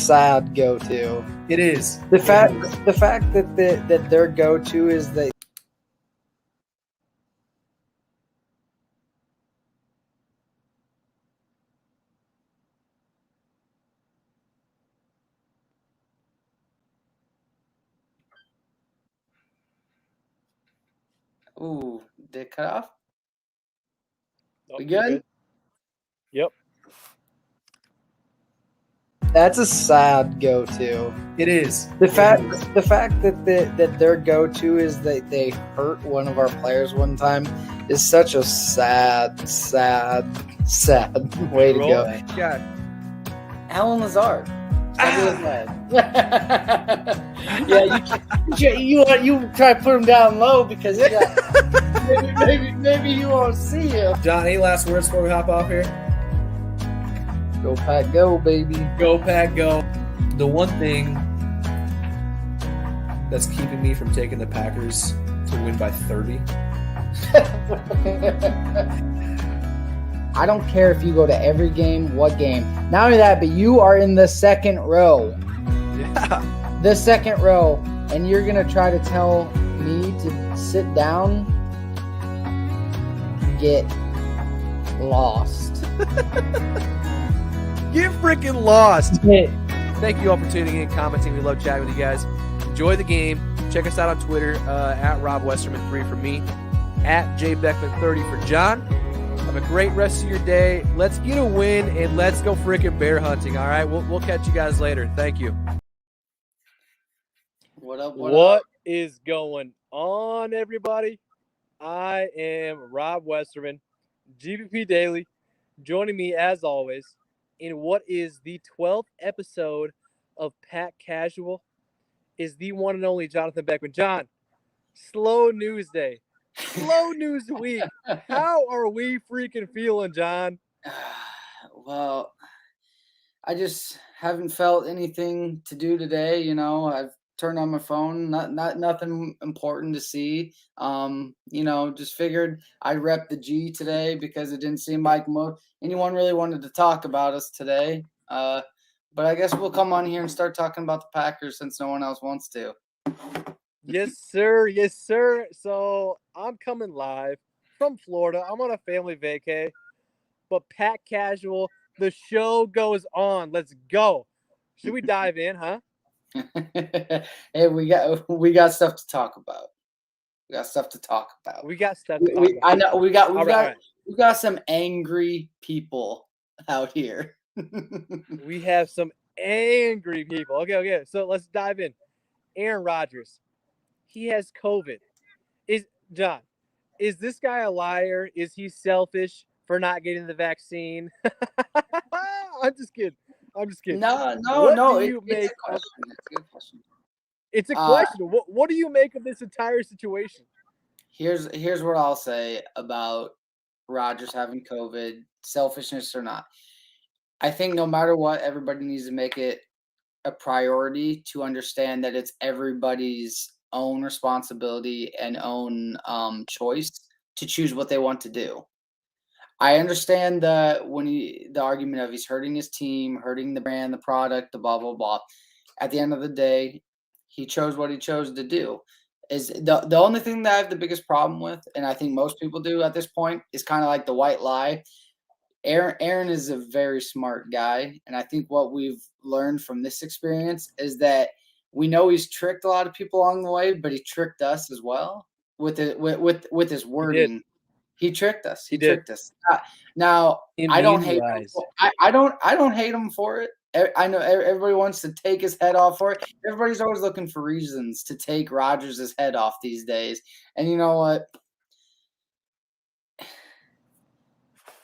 sad go-to. It is. The fact that their go-to is that. Ooh, did it cut off? Nope, We you're good? Yep. That's a sad go-to. It is. The fact that their go-to is that they hurt one of our players one time is such a sad way to go. God. Alan Lazard. Yeah, you try to put him down low because maybe you won't see him. John, any last words before we hop off here? Go Pack, go baby. Go Pack, go. The one thing that's keeping me from taking the Packers to win by 30. I don't care if you go to every game, what game. Not only that, but you are in the second row. Yeah. The second row, and you're going to try to tell me to sit down? Get lost. Get freaking lost. Get Thank you all for tuning in, commenting. We love chatting with you guys. Enjoy the game. Check us out on Twitter, at Rob Westerman3 for me, at JBeckman30 for John. Have a great rest of your day. Let's get a win, and let's go freaking bear hunting, all right? We'll catch you guys later. Thank you. What up? What is going on, everybody? I am Rob Westerman, GBP Daily, joining me, as always, in what is the 12th episode of Pack Casual is the one and only Johnathan Beckman. John, slow news day. Slow news week. How are we freaking feeling, John? Well, I just haven't felt anything to do today. You know, I've turned on my phone, nothing important to see. You know, just figured I'd rep the G today because it didn't seem like anyone really wanted to talk about us today. But I guess we'll come on here and start talking about the Packers since no one else wants to. Yes, sir. Yes, sir. So I'm coming live from Florida. I'm on a family vacay, but Pack Casual, the show goes on. Let's go. Should we dive in, huh? Hey, we got stuff to talk about. We got stuff to talk about. I know we got some angry people out here. We have some angry people. Okay. So let's dive in. Aaron Rodgers. He has COVID. Is this guy a liar? Is he selfish for not getting the vaccine? I'm just kidding. No. It's a question. It's a question. What do you make of this entire situation? Here's what I'll say about Rodgers having COVID, selfishness or not. I think no matter what, everybody needs to make it a priority to understand that it's everybody's own responsibility and own choice to choose what they want to do. I understand the argument of he's hurting his team, hurting the brand, the product, the blah, blah, blah. At the end of the day, he chose what he chose to do. Is the only thing that I have the biggest problem with, and I think most people do at this point, is kind of like the white lie. Aaron is a very smart guy, and I think what we've learned from this experience is that we know he's tricked a lot of people along the way, but he tricked us as well with his wording. He tricked us. He tricked us. Now I don't hate him. I don't hate him for it. I know everybody wants to take his head off for it. Everybody's always looking for reasons to take Rodgers' head off these days. And you know what?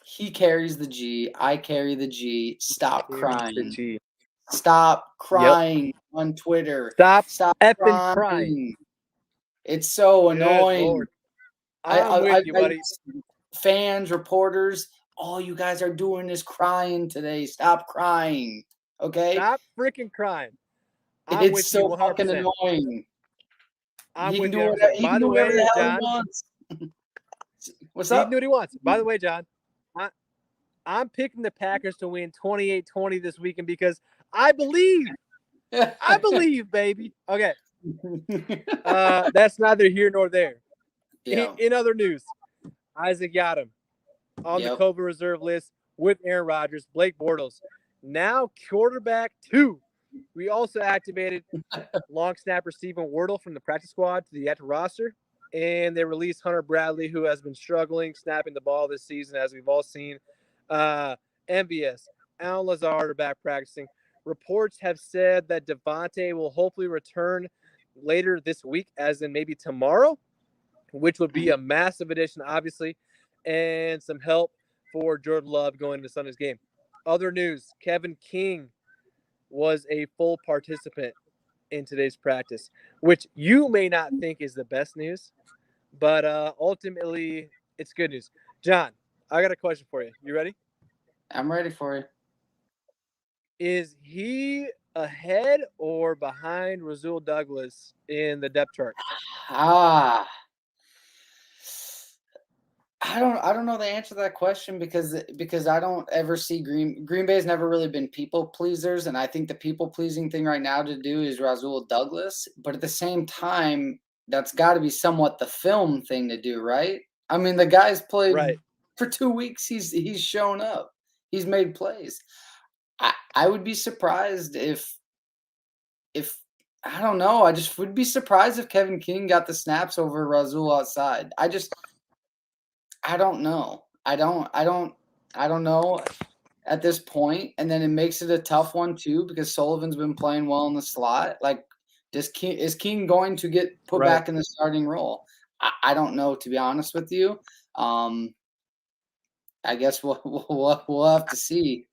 He carries the G. I carry the G. Stop crying. Stop crying on Twitter. Stop effing crying. It's so annoying. Lord. I'm with you, buddy. Fans, reporters, all you guys are doing is crying today. Stop crying. Okay? Stop freaking crying. It's so fucking annoying. I'm with you. By the way, John. What's up? He can do what he wants. By the way, John, I'm picking the Packers to win 28-20 this weekend because I believe. I believe, baby. Okay. That's neither here nor there. Yeah. In other news, Isaac Yadam on the Yep. COVID reserve list with Aaron Rodgers, Blake Bortles, now quarterback 2. We also activated long snapper Stephen Wardle from the practice squad to the active roster, and they released Hunter Bradley, who has been struggling snapping the ball this season, as we've all seen. MVS, Alan Lazard are back practicing. Reports have said that Devontae will hopefully return later this week, as in maybe tomorrow, which would be a massive addition, obviously, and some help for Jordan Love going into Sunday's game. Other news, Kevin King was a full participant in today's practice, which you may not think is the best news, but ultimately it's good news. John, I got a question for you. You ready? I'm ready for you. Is he ahead or behind Rasul Douglas in the depth chart? Ah, I don't know the answer to that question because I don't ever see Green Bay's never really been people pleasers, and I think the people pleasing thing right now to do is Rasul Douglas. But at the same time, that's got to be somewhat the film thing to do, right? I mean, the guy's played Right. for 2 weeks. He's shown up. He's made plays. I would be surprised if I don't know. I just would be surprised if Kevin King got the snaps over Rasul outside. I don't know. I don't know at this point, and then it makes it a tough one too because Sullivan's been playing well in the slot. Like, is King going to get put Right. back in the starting role? I don't know, to be honest with you. Um, I guess we'll have to see.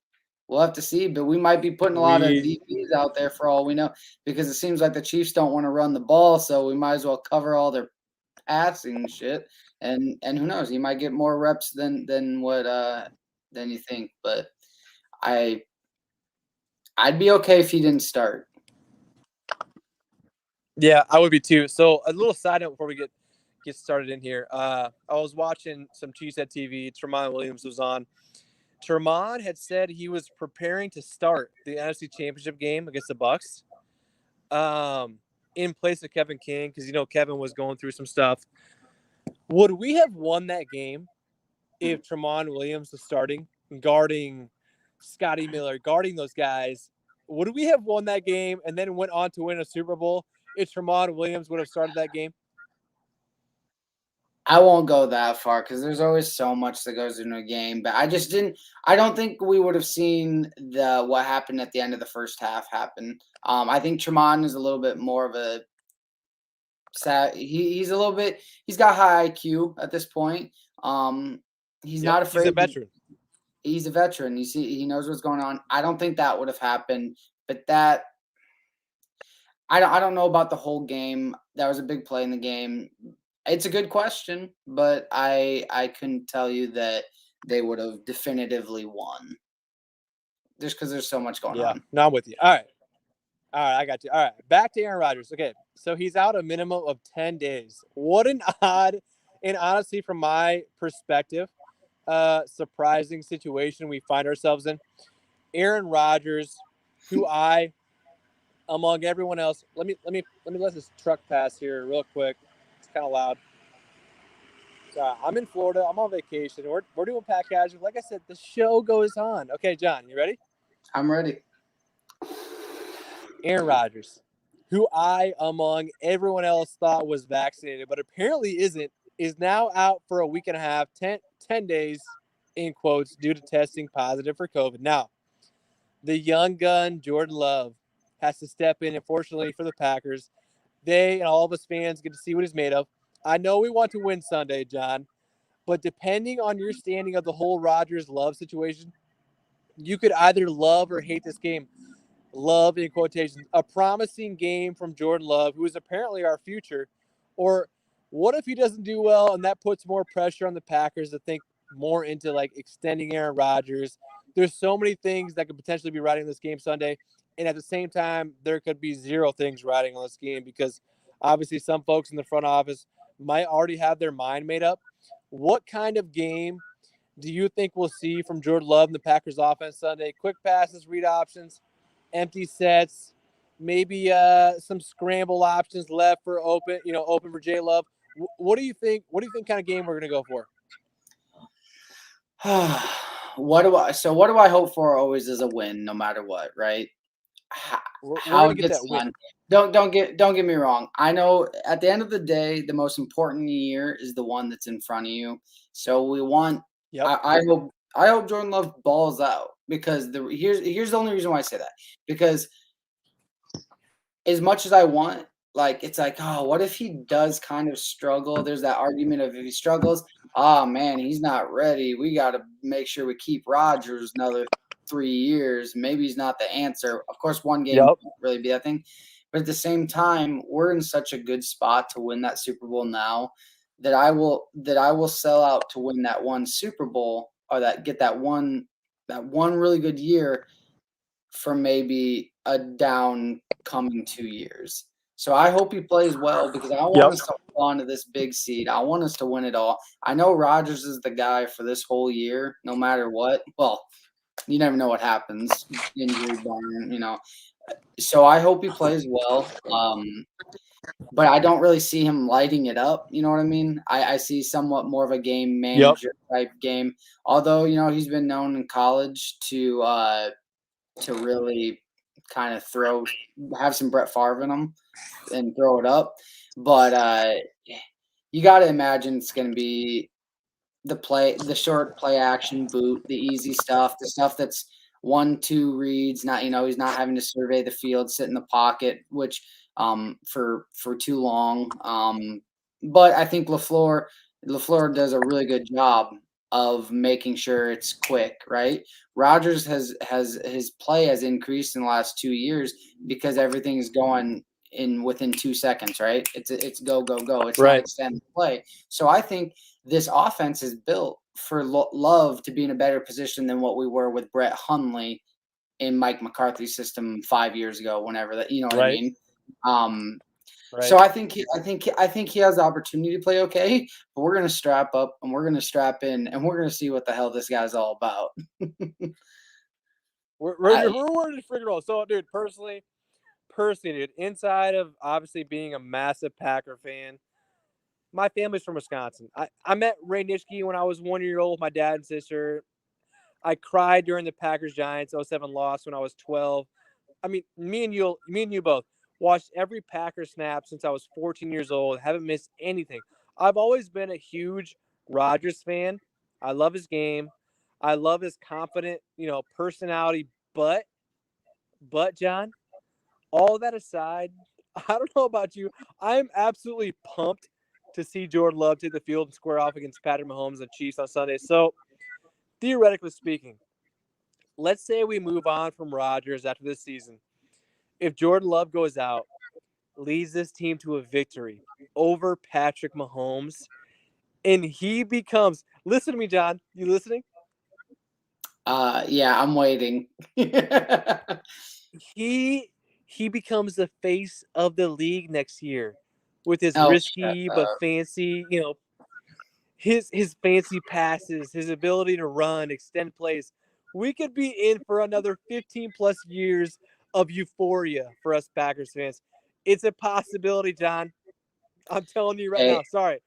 We'll have to see, but we might be putting a lot of We DBs out there for all we know because it seems like the Chiefs don't want to run the ball, so we might as well cover all their passing shit. And who knows, he might get more reps than what than you think. But I I'd be okay if he didn't start. Yeah, I would be too. So a little side note before we get started in here. I was watching some Cheesehead TV. Tremont Williams was on. Tremont had said he was preparing to start the NFC Championship game against the Bucks, in place of Kevin King because Kevin was going through some stuff. Would we have won that game if Tremont Williams was starting, guarding Scotty Miller, guarding those guys? Would we have won that game and then went on to win a Super Bowl if Tremont Williams would have started that game? I won't go that far because there's always so much that goes into a game. But I just didn't. I don't think we would have seen what happened at the end of the first half happen. I think Tremont is a little bit more of a he's a little bit. He's got high IQ at this point. He's Yep, not he's a afraid. veteran. He's a veteran. You see, he knows what's going on. I don't think that would have happened, but that I don't know about the whole game. That was a big play in the game. It's a good question, but I couldn't tell you that they would have definitively won. Just because there's so much going Yeah, on. no, I'm with you. All right, I got you. All right, back to Aaron Rodgers. Okay, so he's out a minimum of 10 days. What an odd and honestly, from my perspective, surprising situation we find ourselves in. Aaron Rodgers, who among everyone else, let this truck pass here real quick. It's kind of loud. So I'm in Florida. I'm on vacation. We're doing Pat Casual. Like I said, the show goes on. Okay, John, you ready? I'm ready. Aaron Rodgers, who among everyone else, thought was vaccinated, but apparently isn't, is now out for a week and a half, 10 days, in quotes, due to testing positive for COVID. Now, the young gun, Jordan Love, has to step in, unfortunately, for the Packers. They and all of us fans get to see what he's made of. I know we want to win Sunday, John, but depending on your standing of the whole Rodgers Love situation, you could either love or hate this game. Love in quotations, a promising game from Jordan Love, who is apparently our future. Or what if he doesn't do well and that puts more pressure on the Packers to think more into like extending Aaron Rodgers? There's so many things that could potentially be riding this game Sunday. And at the same time, there could be zero things riding on this game because obviously some folks in the front office might already have their mind made up. What kind of game do you think we'll see from Jordan Love and the Packers offense Sunday? Quick passes, read options. empty sets, maybe some scramble options left for open for J Love. What do you think? What do you think kind of game we're gonna go for? What do I hope for always is a win, no matter what, right? We're How gonna it get gets that win. done. Don't get me wrong. I know at the end of the day, the most important year is the one that's in front of you. So we want. Yep. I hope Jordan Love balls out because here's the only reason why I say that, because as much as I want, like, it's like, oh, what if he does kind of struggle? There's that argument of if he struggles, oh man, he's not ready. We got to make sure we keep Rodgers another 3 years. Maybe he's not the answer. Of course, one game Yep. won't really be that thing, but at the same time, we're in such a good spot to win that Super Bowl now that I will sell out to win that one Super Bowl, or get that one really good year for maybe a down coming 2 years. So I hope he plays well because I want Yep. us to hold on to this big seed. I want us to win it all. I know Rodgers is the guy for this whole year, no matter what. Well, you never know what happens. Injury barn. So I hope he plays well. But I don't really see him lighting it up. You know what I mean? I see somewhat more of a game Yep. manager type game. Although, he's been known in college to really kind of have some Brett Favre in him and throw it up. But you got to imagine it's going to be the short play action boot, the easy stuff, the stuff that's 1-2 reads. Not he's not having to survey the field, sit in the pocket, which for too long. But I think Lafleur does a really good job of making sure it's quick, right? Rodgers has his play has increased in the last 2 years because everything is going in within 2 seconds, right? It's go go go. It's not Right. extended play. So I think this offense is built for Love to be in a better position than what we were with Brett Hundley in Mike McCarthy's system 5 years ago. Whenever that, you know what I Right. mean. Um, Right. so I think he has the opportunity to play okay, but we're gonna strap up and we're gonna strap in and we're gonna see what the hell this guy's all about. We're I, just freaking roll. So, dude, personally, dude, inside of obviously being a massive Packer fan, my family's from Wisconsin. I met Ray Nitschke when I was 1 year old with my dad and sister. I cried during the Packers Giants 07 loss when I was 12. I mean, me and you both watched every Packer snap since I was 14 years old. Haven't missed anything. I've always been a huge Rodgers fan. I love his game. I love his confident, personality. But John, all that aside, I don't know about you. I'm absolutely pumped to see Jordan Love take the field and square off against Patrick Mahomes and Chiefs on Sunday. So, theoretically speaking, let's say we move on from Rodgers after this season. If Jordan Love goes out, leads this team to a victory over Patrick Mahomes, and he becomes, listen to me, John. You listening? yeah, I'm waiting. He becomes the face of the league next year with his Oh, shut risky but up. fancy, his fancy passes, his ability to run, extend plays. We could be in for another 15 plus years of euphoria for us Packers fans. It's a possibility, John. I'm telling you right Hey, now. Sorry.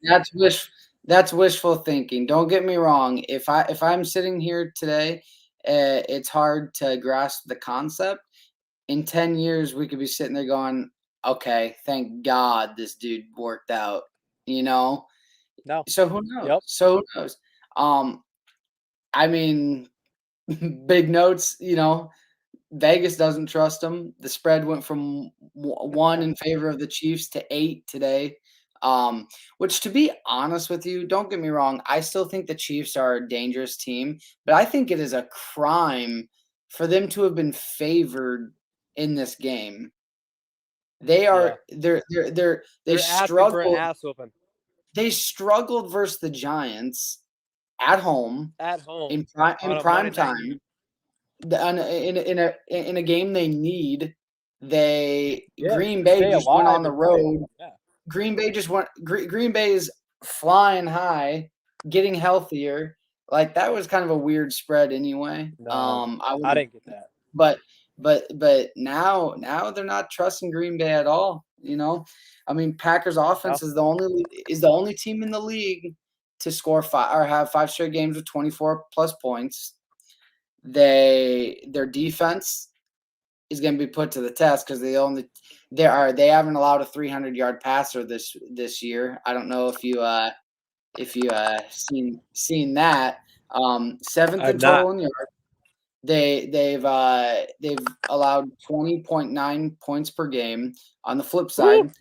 that's wishful thinking. Don't get me wrong. If I'm sitting here today, it's hard to grasp the concept. In 10 years, we could be sitting there going, okay, thank God this dude worked out, you know? No. So who knows? Yep. So who knows? I mean, big notes, Vegas doesn't trust him. The spread went from 1 in favor of the Chiefs to 8 today. Which, to be honest with you, don't get me wrong, I still think the Chiefs are a dangerous team, but I think it is a crime for them to have been favored in this game. They Yeah. are they They're asking for an struggled ass whooping they struggled versus the Giants at home at home in on a prime Monday night time. game. In a game they need, Yeah, Green to Bay stay just went alive on the and play. road. Yeah. Green Bay is flying high, getting healthier. Like, that was kind of a weird spread anyway. No, I I wouldn't, didn't get that. but But now they're not trusting Green Bay at all. I mean, Packers offense is the only team in the league to score five or have 5 straight games with 24 plus points. Their defense is going to be put to the test because they haven't allowed a 300-yard passer this year. I don't know if you seen that. Seventh in total in yards. They've allowed 20.9 points per game. On the flip side,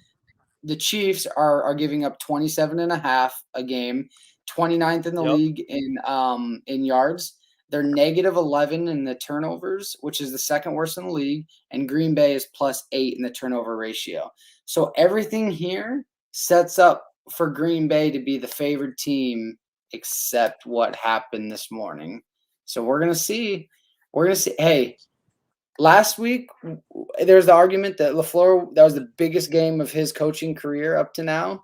the Chiefs are giving up 27.5 a game, 29th in the league in yards. They're negative 11 in the turnovers, which is the second worst in the league, and Green Bay is +8 in the turnover ratio. So everything here sets up for Green Bay to be the favored team, except what happened this morning. So we're gonna see. Hey, last week there's the argument that LaFleur, that was the biggest game of his coaching career up to now.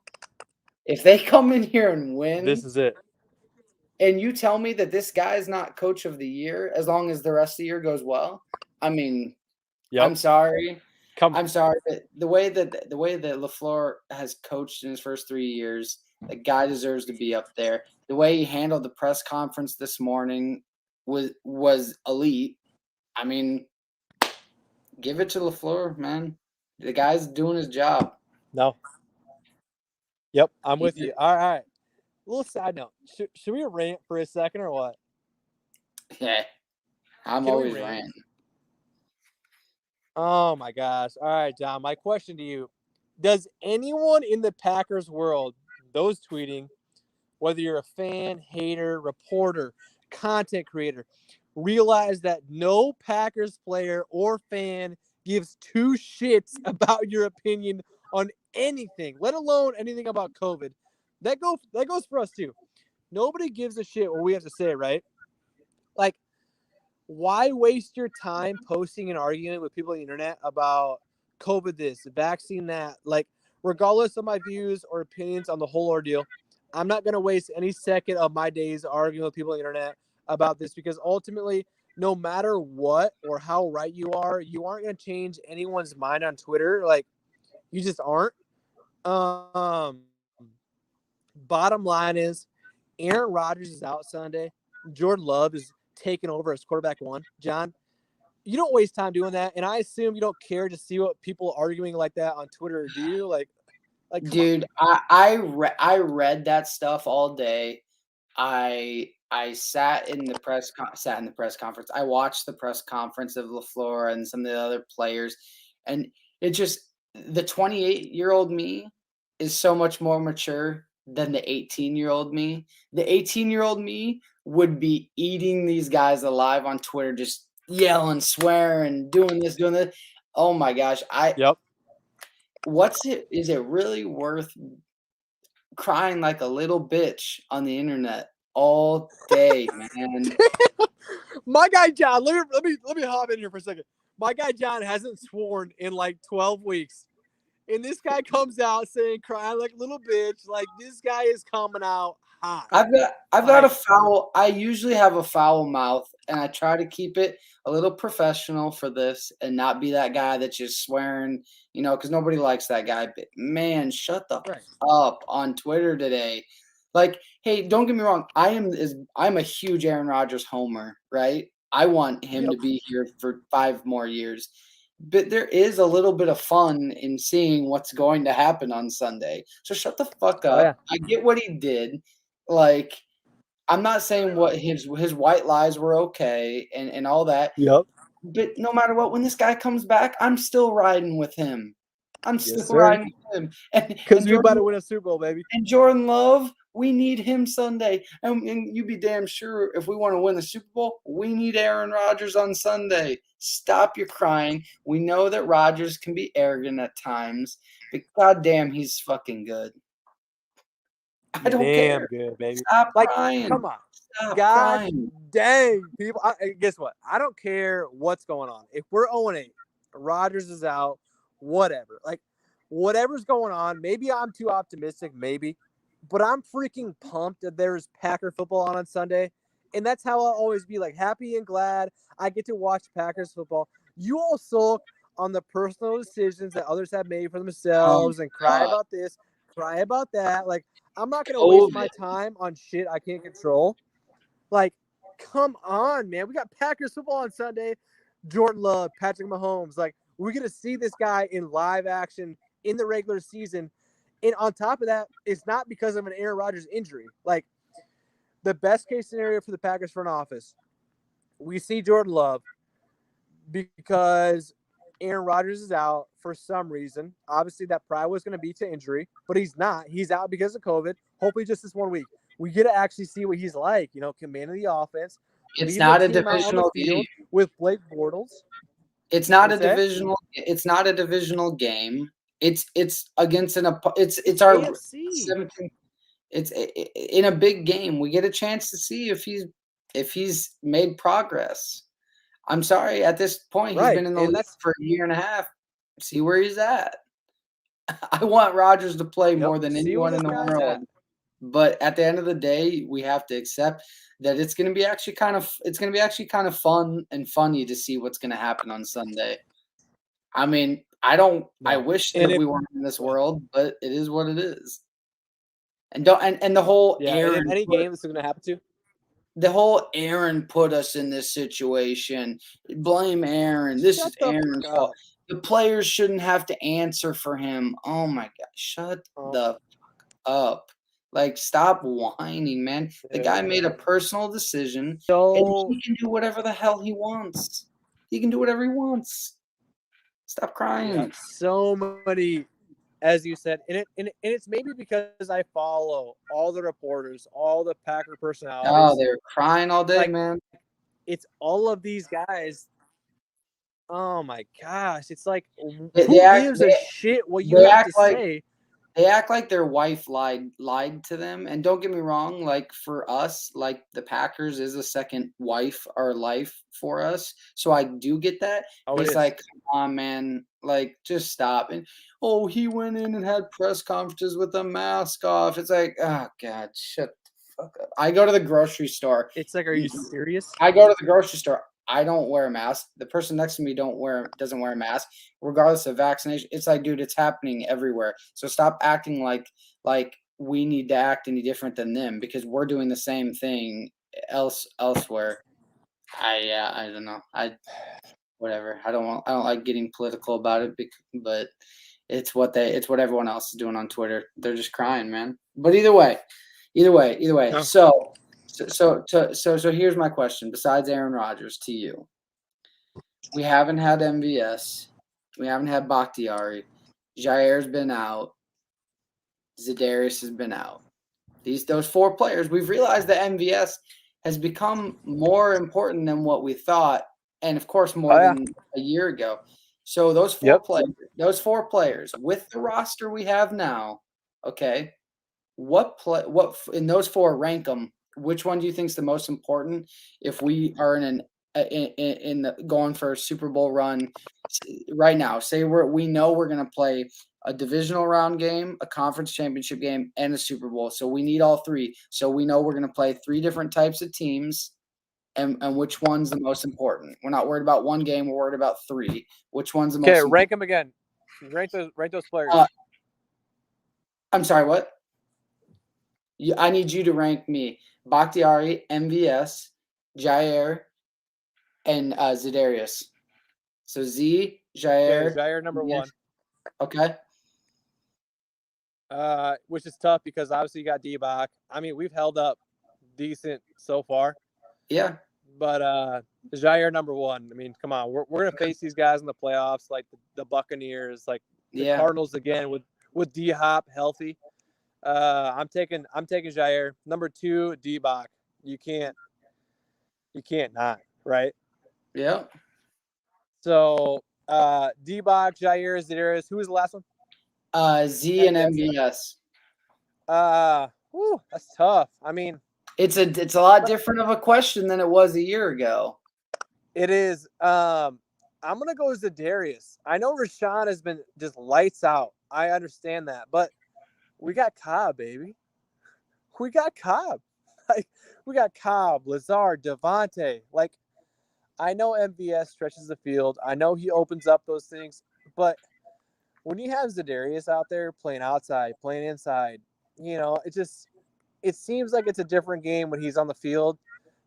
If they come in here and win, this is it. And you tell me that this guy is not coach of the year as long as the rest of the year goes well. I mean, I'm sorry. I'm sorry. But the way that LaFleur has coached in his first 3 years, the guy deserves to be up there. The way he handled the press conference this morning was elite. I mean, give it to LaFleur, man. The guy's doing his job. No. Yep, I'm with you. All right. A little side note. Should we rant for a second or what? Yeah. I'm always ranting. Oh, my gosh. All right, John, my question to you. Does anyone in the Packers world, those tweeting, whether you're a fan, hater, reporter, content creator, realize that no Packers player or fan gives two shits about your opinion on anything, let alone anything about COVID? That goes for us too. Nobody gives a shit what we have to say, right? Like, why waste your time posting an argument with people on the internet about COVID this, vaccine that? Like, regardless of my views or opinions on the whole ordeal, I'm not going to waste any second of my days arguing with people on the internet about this, because ultimately, no matter what or how right you aren't going to change anyone's mind on Twitter. Like, you just aren't. Bottom line is, Aaron Rodgers is out Sunday. Jordan Love is taking over as quarterback one. John, you don't waste time doing that, and I assume you don't care to see what people arguing like that on Twitter do. Like, dude, I read that stuff all day. I sat in the press conference. I watched the press conference of LaFleur and some of the other players, and it just, the 28-year-old me is so much more mature than the 18-year-old me. The 18-year-old me would be eating these guys alive on Twitter, just yelling, swearing, doing this, doing that. Oh my gosh. Is it really worth crying like a little bitch on the internet all day, man? My guy John, let me hop in here for a second. My guy John hasn't sworn in like 12 weeks. And this guy comes out saying crying like a little bitch. Like, this guy is coming out hot. I've got a foul. I usually have a foul mouth, and I try to keep it a little professional for this and not be that guy that's just swearing, because nobody likes that guy. But man, shut the up on Twitter today. Like, hey, don't get me wrong. I'm a huge Aaron Rodgers homer, right? I want him to be here for 5 more years. But there is a little bit of fun in seeing what's going to happen on Sunday. So shut the fuck up. Oh, yeah. I get what he did. Like, I'm not saying what his white lies were okay and all that. Yep. But no matter what, when this guy comes back, I'm still riding with him. I'm still riding with him. Because we about to win a Super Bowl, baby. And Jordan Love, we need him Sunday. And you be damn sure, if we want to win the Super Bowl, we need Aaron Rodgers on Sunday. Stop your crying. We know that Rodgers can be arrogant at times, but goddamn, he's fucking good. I don't care. Good, baby. Stop crying. Come on. Stop God crying. dang, people. Guess what? I don't care what's going on. If we're 0-8, Rodgers is out, whatever. Like, whatever's going on, maybe I'm too optimistic, maybe. But I'm freaking pumped that there's Packer football on Sunday. And that's how I'll always be, like, happy and glad I get to watch Packers football. You all sulk on the personal decisions that others have made for Oh themselves and cry God. about this, cry about that. Like, I'm not gonna waste my COVID. time on shit I can't control. Like, come on, man. We got Packers football on Sunday. Jordan Love, Patrick Mahomes. Like, we're gonna see this guy in live action in the regular season. And on top of that, it's not because of an Aaron Rodgers injury. Like, the best case scenario for the Packers front office, we see Jordan Love because Aaron Rodgers is out for some reason. Obviously, that probably was going to be to injury, but he's not. He's out because of COVID. Hopefully, just this 1 week. We get to actually see what he's like, commanding the offense, It's leading the not a team out on the divisional game. field with Blake Bortles. It's not a What's that? divisional. It's not a divisional game. It's against it's our AFC. 17th. It's in a big game. We get a chance to see if he's made progress. I'm sorry, at this point he's Right. been in the And league that's, for a year and a half. See where he's at. I want Rodgers to play yep, more than see where anyone this in the guy's at. world. But at the end of the day, we have to accept that it's going to be actually kind of fun and funny to see what's going to happen on Sunday. I mean, I No. wish And that if, we weren't in this world, but it is what it is. And don't and the whole yeah, and if any game this is going to happen to, Aaron put us in this situation. Blame Aaron. This shut is the Aaron's fuck fault. up. The players shouldn't have to answer for him. Oh my God. Shut the up. Like, stop whining, man. The guy made a personal decision, and So, he can do whatever the hell he wants. He can do whatever he wants. Stop yeah, crying. so many, as you said, and it's maybe because I follow all the reporters, all the Packer Oh, personalities. they were crying all day, Like, man. it's all of these guys. Oh my gosh, it's like, They, they who act gives a they, shit what you they have to act like say? their wife lied to them. And don't get me wrong, like for us, like the Packers is a second wife or life for us. So I do get that. Oh, But it it's is. like, come on, man, like just stop. And oh, he went in and had press conferences with a mask off. It's like, oh God, shut the fuck up. I go to the grocery store. It's like, are you serious? I go to the grocery store. I don't wear a mask. The person next to me doesn't wear a mask, regardless of vaccination. It's like, dude, it's happening everywhere. So stop acting like we need to act any different than them because we're doing the same thing elsewhere. I don't know. Whatever. I don't like getting political about it, but it's what everyone else is doing on Twitter. They're just crying, man. But either way. Oh. So here's my question. Besides Aaron Rodgers, to you, we haven't had MVS, we haven't had Bakhtiari, Jair's been out, Za'Darius has been out. Those four players, we've realized that MVS has become more important than what we thought, and of course more Oh, yeah. than a year ago. So those Yep. four players with the roster we have now, okay, what in those four, rank them? Which one do you think is the most important if we are in the going for a Super Bowl run right now? Say we know we're going to play a divisional round game, a conference championship game, and a Super Bowl. So we need all three. So we know we're going to play three different types of teams, and which one's the most important? We're not worried about one game. We're worried about three. Which one's the Okay, most rank important? them again. Rank those players. I'm sorry, what? I need you to rank me: Bakhtiari, MVS, Jair, and Za'Darius. So Okay, Jair, Jair number MVS. one. Okay. Which is tough because obviously you got D-Bach. I mean, we've held up decent so far, Yeah. but Jair number one. I mean, come on, we're gonna face these guys in the playoffs, like the Buccaneers, like the Yeah. Cardinals again with D-Hop healthy. I'm taking Jair. Number two, D-Bach. You can't not, right? Yeah. So D-Bach, Jair, Zedarius. Who was the last one? Z and MVS. MVS. That's tough. I mean, It's a lot different of a question than it was a year ago. it is. I'm gonna go with Zedarius. I know Rashawn has been just lights out. I understand that, but we got Cobb, baby. We got Cobb. Like, we got Cobb, Lazard, Devontae. Like, I know MVS stretches the field. I know he opens up those things, but when you have Zadarius out there playing outside, playing inside, it seems like it's a different game when he's on the field.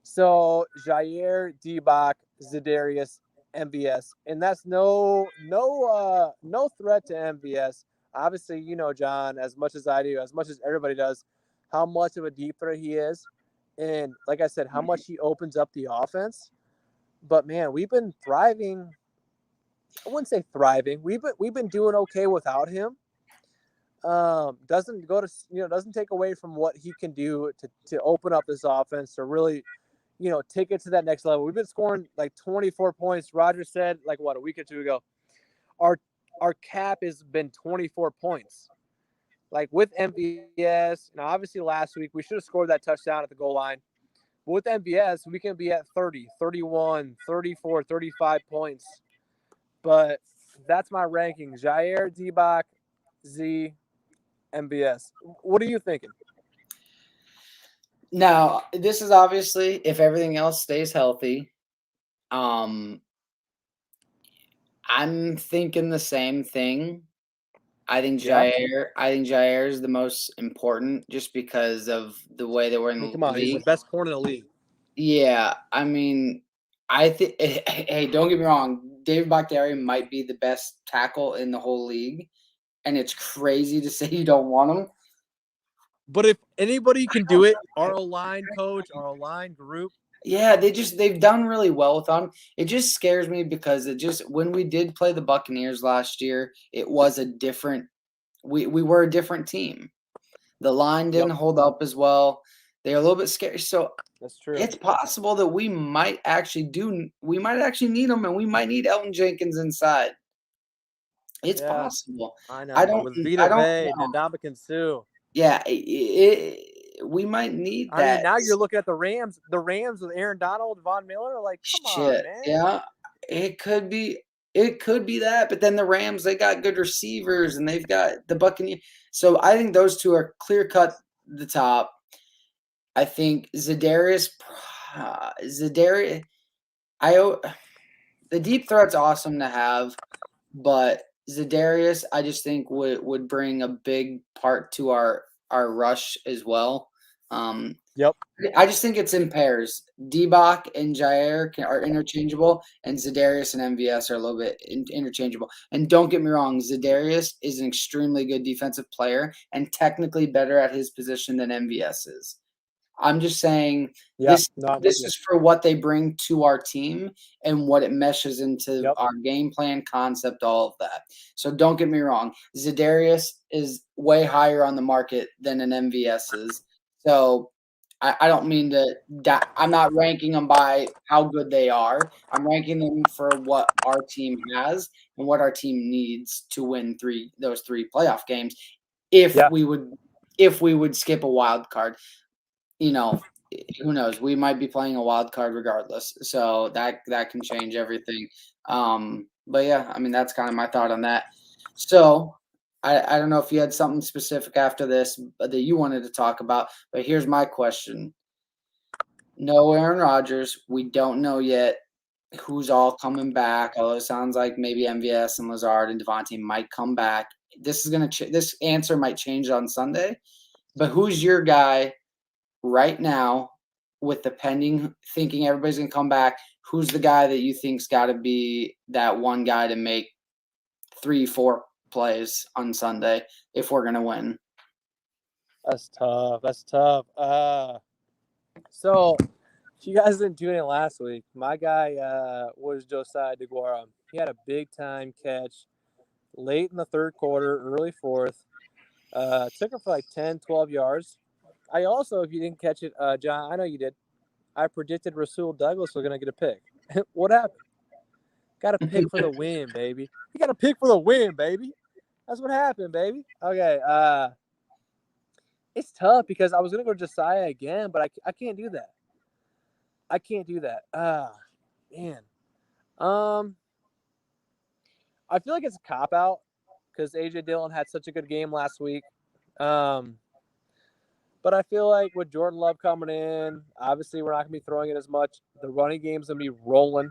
So Jair, D-Bach, Zadarius, MVS, and that's no threat to MVS. Obviously, John, as much as I do, as much as everybody does, how much of a deep threat he is, and like I said, how much he opens up the offense. But man, we've been thriving. I wouldn't say thriving. We've been doing okay without him. Doesn't take away from what he can do to open up this offense to really, take it to that next level. We've been scoring like 24 points. Roger said like a week or two ago, our our cap has been 24 points. Like with MVS, obviously last week we should have scored that touchdown at the goal line. But with MVS, we can be at 30, 31, 34, 35 points. But that's my ranking. Jair, D-Bach, Z, MVS. What are you thinking? Now, this is obviously if everything else stays healthy. Um, I'm thinking the same thing. Yeah. I think Jair is the most important just because of the way that we're I in mean, the come on. He's the league. best corner in the league. Yeah, I mean, I think. Hey, don't get me wrong. David Bakhtiari might be the best tackle in the whole league, and it's crazy to say you don't want him. But if anybody can do it, our line coach, our line group. Yeah, they've done really well with him. It just scares me because it just when we did play the Buccaneers last year, it was a different. We were a different team. The line Yep, didn't hold up as well. They're a little bit scary. So that's true. it's possible that we might actually need them, and we might need Elton Jenkins inside. It's Yeah, possible. I I know. don't With Vita I don't Vey, know. Ndamukong Suh. Yeah, we might need I mean, that. now you're looking at the Rams. The Rams with Aaron Donald, Von Miller. Like, come on, Shit. man. Yeah. It could be that, but then the Rams, they got good receivers and they've got the Buccaneers. So I think those two are clear cut the top. I think Zadarius, the deep threat's awesome to have, but Zadarius, I just think would bring a big part to our rush as well. Um, Yep. I just think it's in pairs. Debach and Jair are interchangeable, and Zadarius and MVS are a little bit interchangeable. And don't get me wrong, Zadarius is an extremely good defensive player and technically better at his position than MVS is. I'm just saying Yeah. this No, I'm with this you. is for what they bring to our team and what it meshes into Yep. our game plan, concept, all of that. So don't get me wrong, Zadarius is way higher on the market than an MVS is. So I don't mean to. I'm not ranking them by how good they are. I'm ranking them for what our team has and what our team needs to win those three playoff games. If Yeah. we would, if we would skip a wild card, you know, who knows? We might be playing a wild card regardless, so that can change everything. But yeah, I mean that's kind of my thought on that. So I don't know if you had something specific after this that you wanted to talk about, but here's my question. No Aaron Rodgers. We don't know yet who's all coming back. Although it sounds like maybe MVS and Lazard and Devontae might come back. This answer might change on Sunday. But who's your guy right now with the pending thinking everybody's gonna come back? Who's the guy that you think's got to be that one guy to make 3-4 plays on Sunday if we're gonna win? That's tough. That's tough. So if you guys didn't tune in last week, my guy was Josiah DeGuara. He had a big time catch late in the third quarter, early fourth. Took him for like 10, 12 yards. I also, if you didn't catch it, John, I know you did. I predicted Rasul Douglas was going to get a pick. What happened? Got a pick for the win, baby. You got a pick for the win, baby. That's what happened, baby. Okay. It's tough because I was going to go Josiah again, but I can't do that. I can't do that. Man. Um, I feel like it's a cop out because AJ Dillon had such a good game last week. But I feel like with Jordan Love coming in, obviously we're not going to be throwing it as much. The running game's going to be rolling.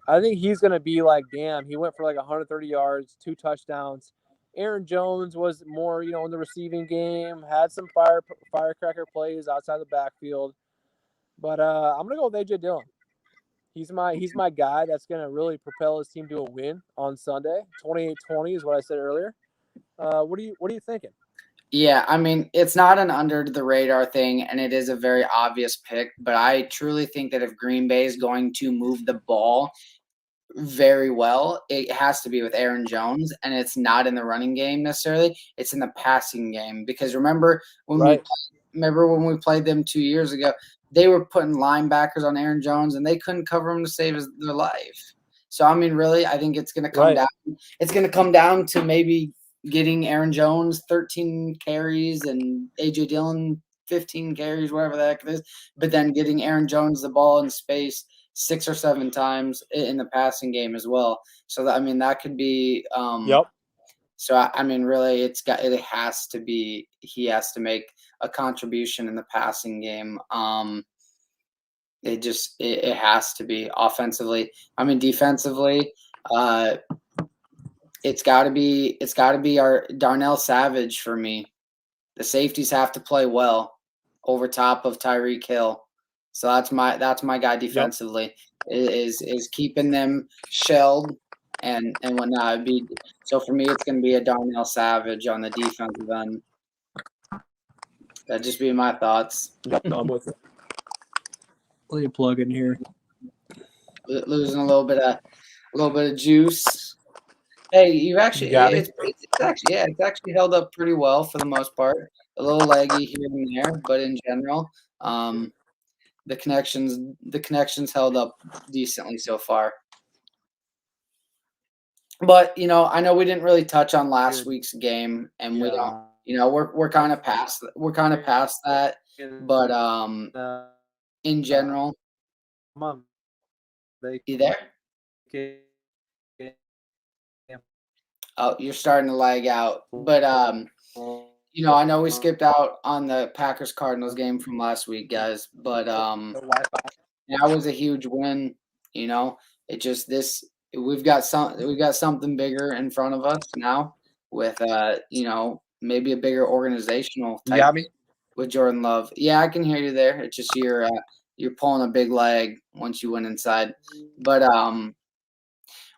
I think he's going to be like, damn, he went for like 130 yards, 2 touchdowns. Aaron Jones was more, in the receiving game, had some firecracker plays outside the backfield. But I'm going to go with AJ Dillon. He's my guy that's going to really propel his team to a win on Sunday. 28-20 is what I said earlier. What are you thinking? Yeah, I mean, it's not an under the radar thing, and it is a very obvious pick, but I truly think that if Green Bay is going to move the ball very well, it has to be with Aaron Jones, and it's not in the running game necessarily. It's in the passing game because remember when Right. we played them 2 years ago, they were putting linebackers on Aaron Jones and they couldn't cover him to save their life. So I mean, really, I think it's going to come Right. down. It's going to come down to maybe getting Aaron Jones 13 carries and AJ Dillon 15 carries, whatever the heck it is, but then getting Aaron Jones the ball in space 6 or 7 times in the passing game as well. So that, I mean, that could be. Yep. So I mean, really, it has to be. He has to make a contribution in the passing game. It has to be offensively. I mean, defensively, it's got to be our Darnell Savage for me. The safeties have to play well over top of Tyreek Hill. So that's my guy defensively. Is keeping them shelled and whatnot. So for me, it's going to be a Darnell Savage on the defensive end. That'd just be my thoughts. Yep. No, I'm with it. Let me plug in here. Losing a little bit of juice. Hey, you actually it's actually held up pretty well for the most part. A little leggy here and there, but in general, the connections held up decently so far. But I know we didn't really touch on last week's game, and we don't. We're kind of past that. But in general, you there? Oh, you're starting to lag out. But I know we skipped out on the Packers Cardinals game from last week, guys. But that was a huge win. It just we've got something bigger in front of us now with maybe a bigger organizational type. You got me? With Jordan Love. Yeah, I can hear you there. It's just you're pulling a big leg once you went inside. But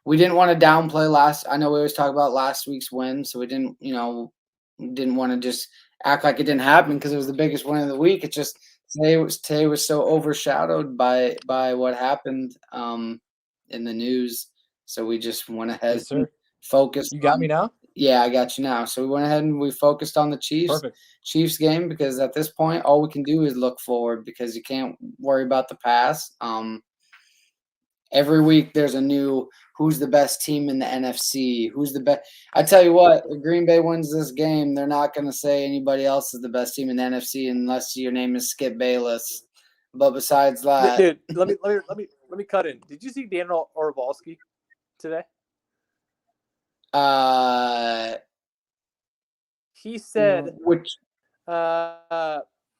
we didn't want to downplay I know we always talk about last week's win, so we didn't want to just act like it didn't happen because it was the biggest win of the week. It just today was so overshadowed by what happened in the news. So we just went ahead and focused. You got me now? Yeah, I got you now. So we went ahead and we focused on the Chiefs game because at this point, all we can do is look forward because you can't worry about the past. Every week there's a new who's the best team in the NFC, who's the best. I tell you what, if Green Bay wins this game, they're not going to say anybody else is the best team in the NFC unless your name is Skip Bayless. But besides that, dude, let me cut in. Did you see Daniel Orvalski today? He said which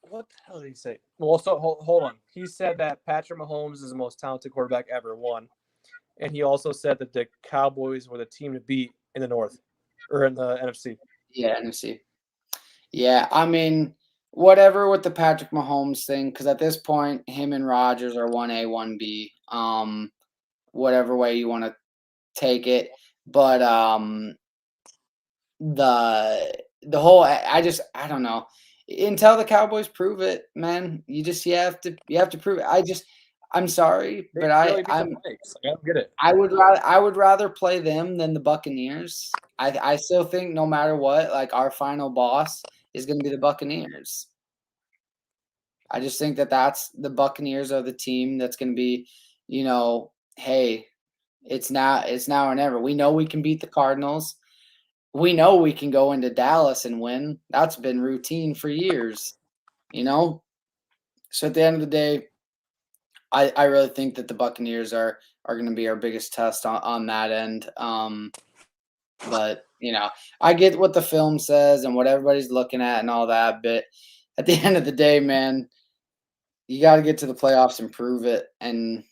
what the hell did he say? Well, so hold on. He said that Patrick Mahomes is the most talented quarterback ever, one. And he also said that the Cowboys were the team to beat in the North or in the NFC. Yeah, NFC. Yeah, I mean, whatever with the Patrick Mahomes thing, because at this point, him and Rodgers are 1A, 1B. Whatever way you want to take it. But the whole I don't know. Until the Cowboys prove it, man, you have to prove it. I'm sorry, but I don't get it. I would rather play them than the Buccaneers. I still think no matter what, like our final boss is going to be the Buccaneers. I just think that's the Buccaneers are the team that's going to be, hey, it's now or never. We know we can beat the Cardinals. We know we can go into Dallas and win. That's been routine for years, So at the end of the day, I really think that the Buccaneers are going to be our biggest test on that end. But I get what the film says and what everybody's looking at and all that, but at the end of the day, man, you got to get to the playoffs and prove it. And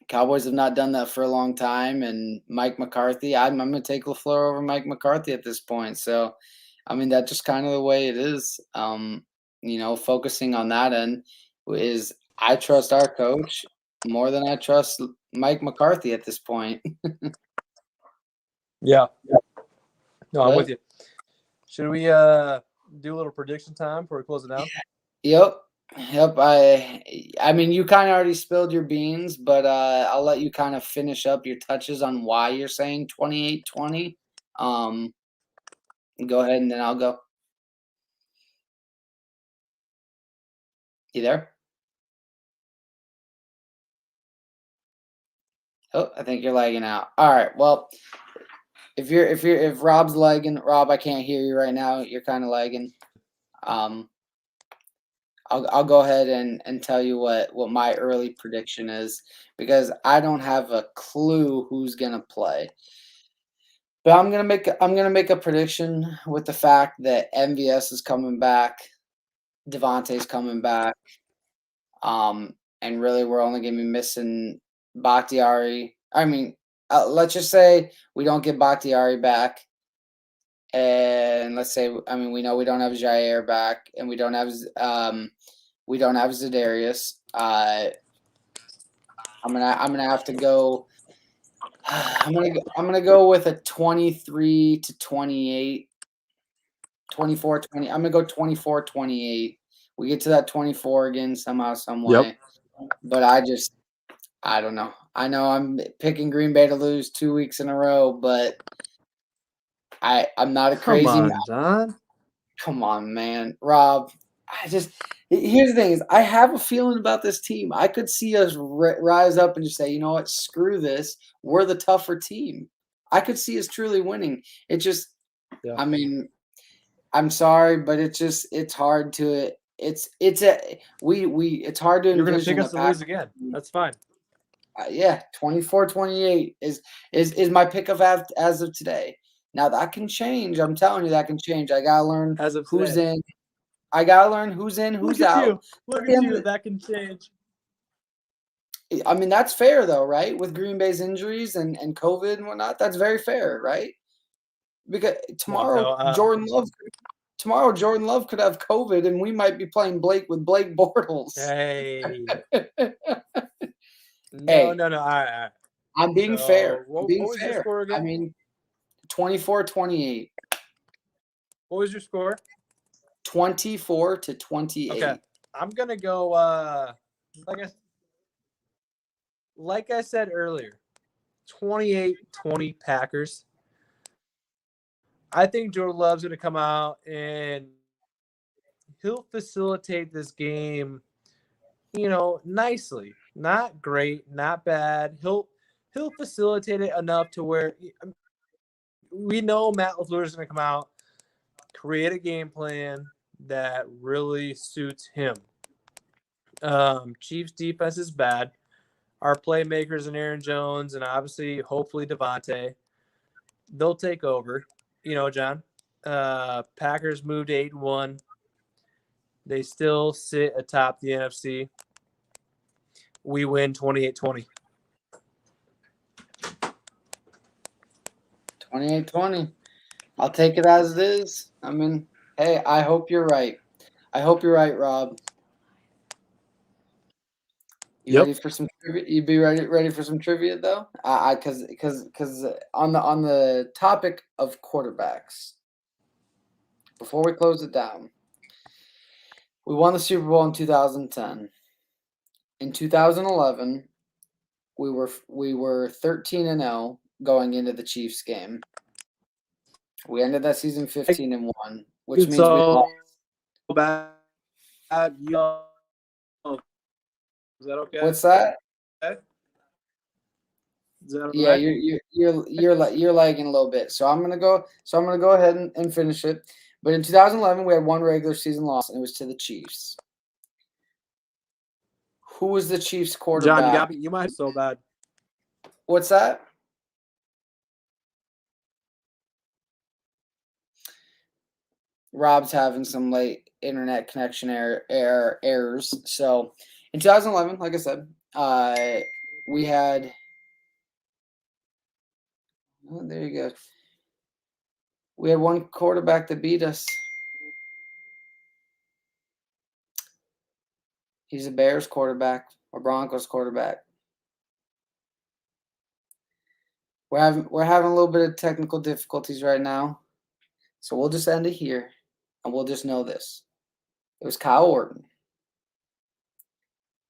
Cowboys have not done that for a long time. And Mike McCarthy, I'm going to take LaFleur over Mike McCarthy at this point. So, I mean, that's just kind of the way it is. Focusing on that end is I trust our coach more than I trust Mike McCarthy at this point. Yeah. No, I'm But, with you. Should we do a little prediction time before we close it down? Yep. I mean, you kind of already spilled your beans, but I'll let you kind of finish up your touches on why you're saying 28-20. Go ahead, and then I'll go. You there? Oh, I think you're lagging out. All right. Well, if Rob's lagging, Rob, I can't hear you right now. You're kind of lagging. I'll go ahead and tell you what my early prediction is because I don't have a clue who's gonna play. But I'm gonna make a prediction with the fact that MVS is coming back, Devontae's coming back, and really we're only gonna be missing Bakhtiari. I mean, let's just say we don't get Bakhtiari back, and let's say we know we don't have Jair back, and we don't have Za'Darius. I'm gonna have to go. I'm gonna go with a 23-28, 24-20. I'm gonna go 24-28. We get to that 24 again somehow, some way. But I don't know. I know I'm picking Green Bay to lose 2 weeks in a row, but I'm not a crazy Come on, man. John. Come on, man. Rob, here's the thing is I have a feeling about this team. I could see us rise up and just say, you know what, screw this. We're the tougher team. I could see us truly winning. It just, Yeah. I mean, I'm sorry, but it's hard to it's hard to You're gonna envision pick us to lose again. That's fine. Yeah, 24-28 is my pick of as of today. Now that can change. I'm telling you, that can change. I gotta learn As of who's today. in. I gotta learn who's in, who's Look at out. you. Look at you. That can change. I mean, that's fair though, right? With Green Bay's injuries and COVID and whatnot, that's very fair, right? Because tomorrow Jordan Love could have COVID and we might be playing Blake Bortles. Hey. Hey. No. All right. I'm being fair. What was your score again? I mean, 24-28. What was your score? 24-28. Okay. I'm gonna go like I said earlier, 28-20 Packers. I think Jordan Love's gonna come out and he'll facilitate this game, nicely. Not great, not bad. He'll facilitate it enough to where we know Matt LaFleur is going to come out, create a game plan that really suits him. Chiefs defense is bad. Our playmakers and Aaron Jones and obviously, hopefully Devontae, they'll take over. John, Packers moved 8-1. They still sit atop the NFC. We win 28-20. 28-20. I'll take it as it is. I mean, hey, I hope you're right. I hope you're right, Rob. You ready for some trivia? You be ready for some trivia though? Because on the topic of quarterbacks, before we close it down, we won the Super Bowl in 2010. In 2011, we were 13-0 going into the Chiefs game. We ended that season 15-1, which means we lost. Bad. Is that okay? What's that? Is that Yeah, right? you're lagging a little bit. So I'm gonna go ahead and finish it. But in 2011, we had one regular season loss, and it was to the Chiefs. Who was the Chiefs quarterback? John, you got me. You might be so bad. What's that? Rob's having some late internet connection errors. So in 2011, like I said, we had. Oh, there you go. We had one quarterback that beat us. He's a Bears quarterback, a Broncos quarterback. We're having a little bit of technical difficulties right now, so we'll just end it here, and we'll just know this: it was Kyle Orton,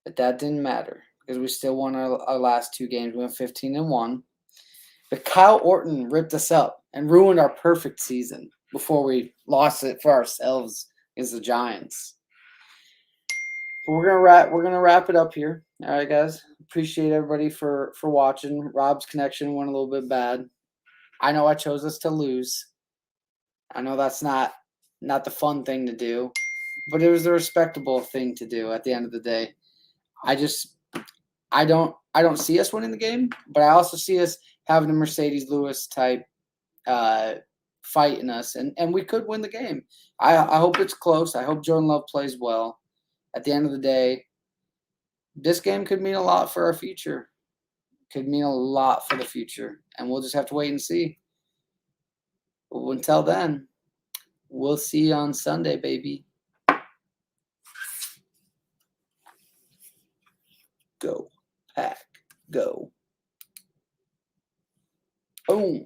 but that didn't matter because we still won our last 2 games. We went 15-1, but Kyle Orton ripped us up and ruined our perfect season before we lost it for ourselves against the Giants. But we're gonna wrap it up here. All right, guys. Appreciate everybody for watching. Rob's connection went a little bit bad. I know I chose us to lose. I know that's not the fun thing to do, but it was the respectable thing to do at the end of the day. I don't see us winning the game, but I also see us having a Mercedes Lewis type fight in us, and we could win the game. I hope it's close. I hope Jordan Love plays well. At the end of the day, this game could mean a lot for our future. Could mean a lot for the future, and we'll just have to wait and see. But until then, we'll see you on Sunday, baby. Go, Pack, go. Boom.